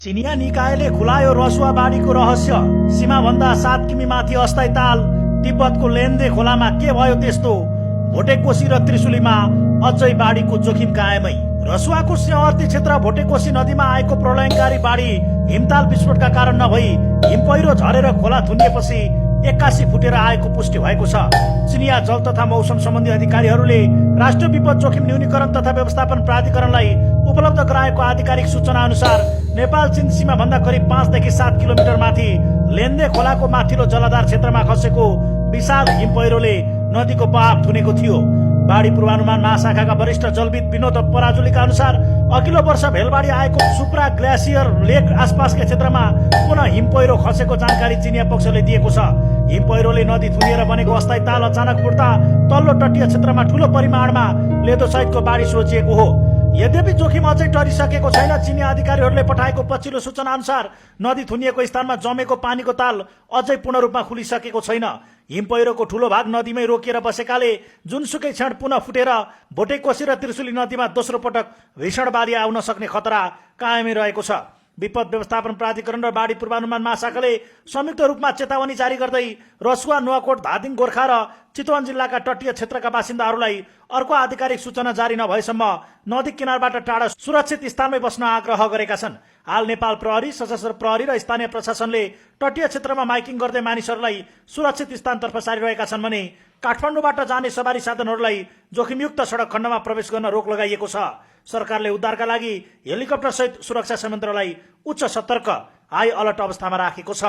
चिनिया निकायले खुलायो रसुवा बाढीको रहस्य। सीमाभन्दा 7 किमी माथि अस्थायी ताल तिब्बतको लेन्दे खोलामा के भयो त्यस्तो? भोटेकोशी र त्रिशुलीमा अझै बाढीको जोखिम कायमै। रसुवाको सिंहवर्ती क्षेत्र भोटेकोशी नदीमा आएको प्रलयङ्कारी बाढी हिमताल विस्फोटका कारण नभई हिमपहिरो झरेर खोला थुनिएपछि 81 फुटेर आएको पुष्टि भएको छ। चिनिया जल तथा मौसम सम्बन्धी अधिकारीहरूले राष्ट्रिय विपद जोखिम न्यूनीकरण तथा व्यवस्थापन प्राधिकरणलाई उपलब्ध गराएको आधिकारिक सूचना अनुसार नेपाल चीन सीमा भन्दा करिब 5 देखि 7 किलोमिटर माथि लेन्दे खोलाको माथिल्लो जलाधार क्षेत्रमा खसेको विशाल हिमपहिरोले नदीको बहाव थुनेको थियो। बाढी पूर्वानुमान महाशाखाका वरिष्ठ जलविद विनोद पराजुलीका अनुसार अघिल्लो वर्ष भेलबाढी आएको सुप्रा ग्लेसियर लेक आसपासका क्षेत्रमा पुनः हिमपहिरो खसेको जानकारी चिनिया पक्षले दिएको छ। हिमपहिरोले नदी थुनिएर बनेको अस्थायी ताल अचानक फुट्दा तल्लो तटीय क्षेत्रमा ठूलो परिमाणमा लेदो सहितको बाढी सोचिएको हो। यद्यपि जोखिम अझै टरिसकेको छैन। चिनिया अधिकारीहरूले पठाएको पछिल्लो सूचना अनुसार नदी थुनिएको स्थानमा जमेको पानीको ताल अझै पूर्ण रूपमा खुलिसकेको छैन। हिमपहिरोको ठूलो भाग नदीमै रोकिएर बसेकाले जुनसुकै क्षण पुनः फुटेर भोटेकोशी र त्रिशुली नदीमा दोस्रो पटक भीषण बाढी आउन सक्ने खतरा कायमै रहेको छ। विपद व्यवस्थापन प्राधिकरण र बाढी पूर्वानुमान महाशाखाले संयुक्त रूपमा चेतावनी जारी गर्दै रसुवा, नुवाकोट, धादिङ, गोर्खा र चितवन जिल्लाका तटीय क्षेत्रका बासिन्दाहरूलाई अर्को आधिकारिक सूचना जारी नभएसम्म नदी किनारबाट टाढा सुरक्षित स्थानमै बस्न आग्रह गरेका छन्। हाल नेपाल प्रहरी, सशस्त्र प्रहरी र स्थानीय प्रशासनले तटीय क्षेत्रमा माइकिङ गर्दै मानिसहरूलाई सुरक्षित स्थानतर्फ सारिरहेका छन् भने काठमाडौँबाट जाने सवारी साधनहरूलाई जोखिमयुक्त सडक खण्डमा प्रवेश गर्न रोक लगाइएको छ। सरकारले उद्धारका लागि हेलिकप्टर सहित सुरक्षा संयन्त्रलाई उच्च सतर्क हाई अलर्ट अवस्थामा राखेको छ।